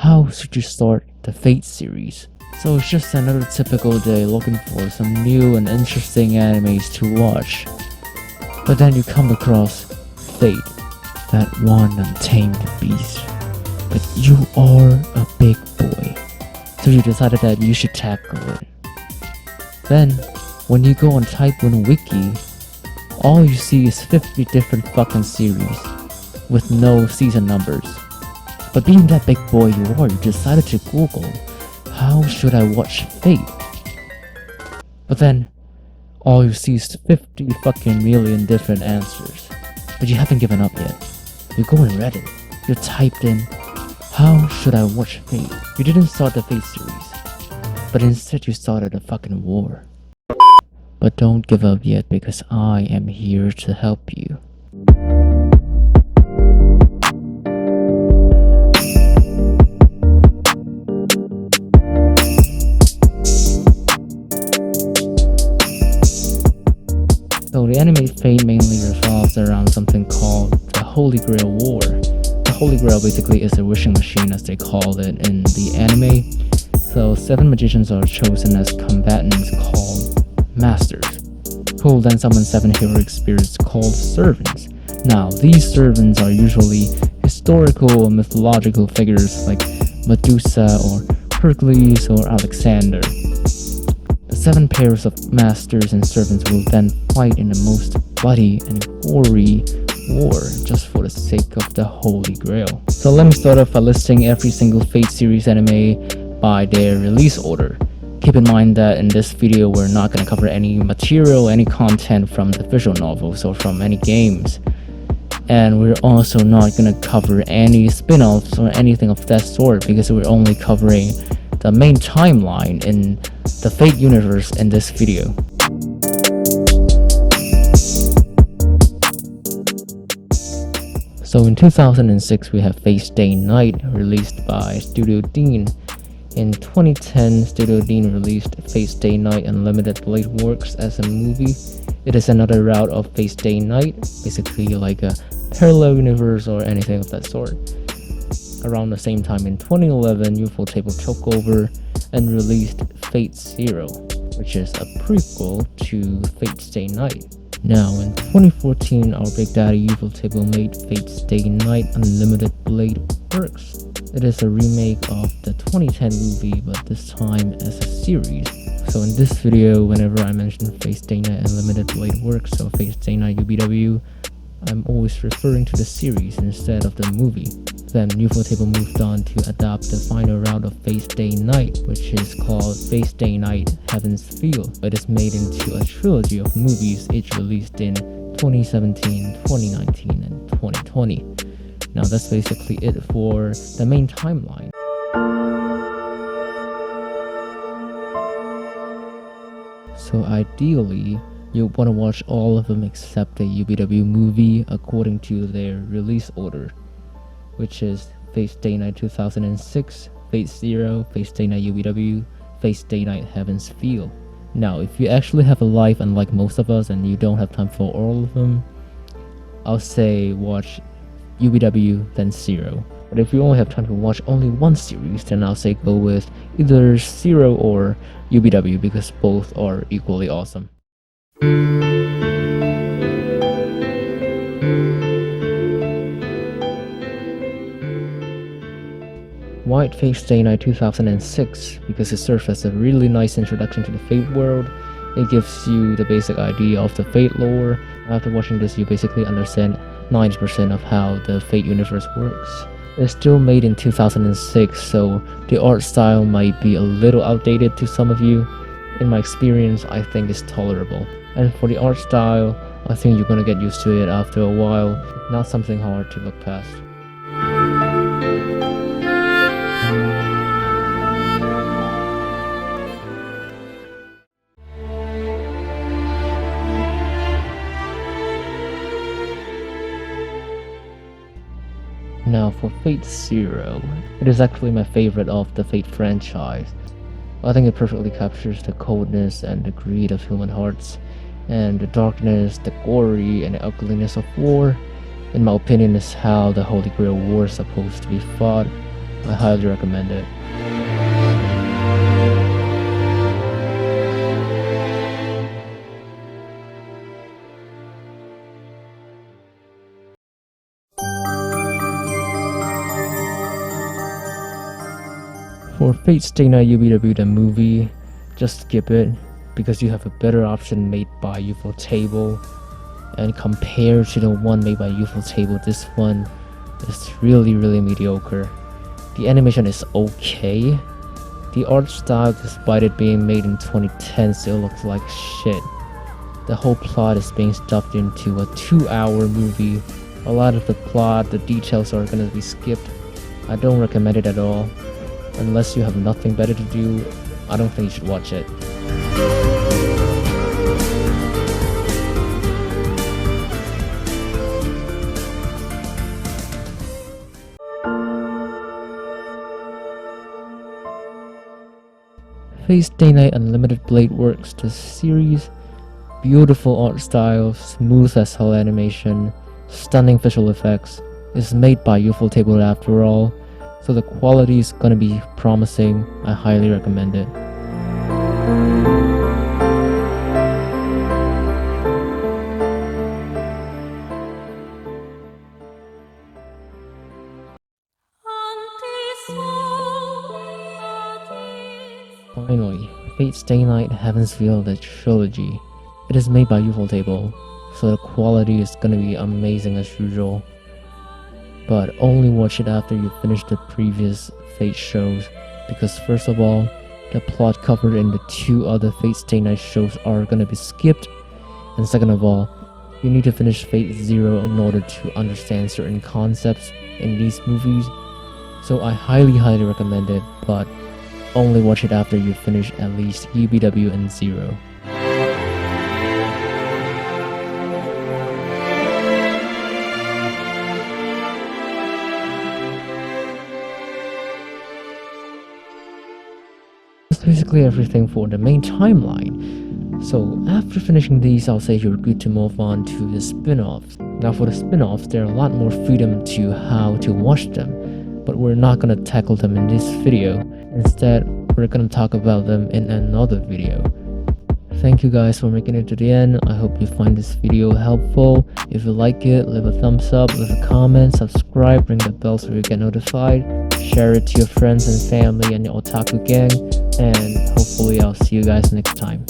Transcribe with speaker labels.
Speaker 1: how should you start the Fate series? So it's just another typical day looking for some new and interesting animes to watch. But then you come across Fate, that one untamed beast. But you are a big boy, so you decided that you should tackle it. Then, when you go on Typhoon Wiki, all you see is 50 different fucking series with no season numbers. But being that big boy you are, you decided to Google, how should I watch Fate? But then, all you see is 50 fucking million different answers. But you haven't given up yet. You go on Reddit, you typed in, how should I watch Fate? You didn't start the Fate series, but instead you started a fucking war. But don't give up yet because I am here to help you. So the anime Fate mainly revolves around something called the Holy Grail War. The Holy Grail basically is a wishing machine, as they call it in the anime. So 7 magicians are chosen as combatants called Masters, who will then summon 7 heroic spirits called Servants. Now these servants are usually historical or mythological figures like Medusa or Hercules or Alexander. The 7 pairs of masters and servants will then fight in the most bloody and gory war just for the sake of the Holy Grail. So let me start off by listing every single Fate series anime by their release order. Keep in mind that in this video we're not going to cover any material, any content from the visual novels or from any games. And we're also not going to cover any spin-offs or anything of that sort because we're only covering the main timeline in the Fate universe in this video. So in 2006 we have Fate Stay Night, released by Studio Deen. In 2010, Studio Deen released Fate Stay Night Unlimited Blade Works as a movie. It is another route of Fate Stay Night, basically like a parallel universe or anything of that sort. Around the same time in 2011, ufotable took over and released Fate Zero, which is a prequel to Fate Stay Night. Now in 2014, our Big Daddy ufotable made Fate Stay Night Unlimited Blade Works. It is a remake of the 2010 movie, but this time as a series. So in this video, whenever I mention Fate Stay Night Unlimited Blade Works or Fate Stay Night UBW, I'm always referring to the series instead of the movie. Then ufotable moved on to adapt the final route of Fate Stay Night, which is called Fate Stay Night Heaven's Feel. It is made into a trilogy of movies, each released in 2017, 2019, and 2020. Now that's basically it for the main timeline. So ideally, you'll want to watch all of them except the UBW movie according to their release order, which is Fate Stay Night 2006, Fate Zero, Fate Stay Night UBW, Fate Stay Night Heaven's Feel. Now if you actually have a life unlike most of us and you don't have time for all of them, I'll say watch UBW then Zero. But if you only have time to watch only one series, then I'll say go with either Zero or UBW because both are equally awesome. Why Fate Stay Night 2006? Because it serves as a really nice introduction to the Fate world. It gives you the basic idea of the Fate lore. After watching this, you basically understand 90% of how the Fate universe works. It's still made in 2006, so the art style might be a little outdated to some of you. In my experience, I think it's tolerable. And for the art style, I think you're gonna get used to it after a while. Not something hard to look past. Now for Fate Zero, it is actually my favorite of the Fate franchise. I think it perfectly captures the coldness and the greed of human hearts, and the darkness, the gory, and the ugliness of war. In my opinion, is how the Holy Grail War is supposed to be fought. I highly recommend it. For Fate Stay Night UBW the movie, just skip it because you have a better option made by Ufotable, and compared to the one made by Ufotable, this one is really mediocre. The animation is okay. The art style, despite it being made in 2010, still looks like shit. The whole plot is being stuffed into a 2-hour movie. A lot of the plot, the details are gonna be skipped. I don't recommend it at all. Unless you have nothing better to do, I don't think you should watch it. Fate Stay Night Unlimited Blade Works, the series, beautiful art style, smooth as hell animation, stunning visual effects, is made by Ufotable after all, so the quality is gonna be promising. I highly recommend it. Finally, Fate Stay Night Heaven's Feel the trilogy. It is made by Ufotable, so the quality is gonna be amazing as usual. But only watch it after you finish the previous Fate shows, because first of all, the plot covered in the 2 other Fate Stay Night shows are gonna be skipped, and second of all, you need to finish Fate Zero in order to understand certain concepts in these movies. So I highly recommend it, but only watch it after you finish at least UBW and Zero. That's basically everything for the main timeline. So after finishing these, I'll say you're good to move on to the spin-offs. Now for the spin-offs, there are a lot more freedom to how to watch them, but we're not gonna tackle them in this video. Instead, we're gonna talk about them in another video. Thank you guys for making it to the end. I hope you find this video helpful. If you like it, leave a thumbs up, leave a comment, subscribe, ring the bell so you get notified. Share it to your friends and family and your otaku gang, and hopefully I'll see you guys next time.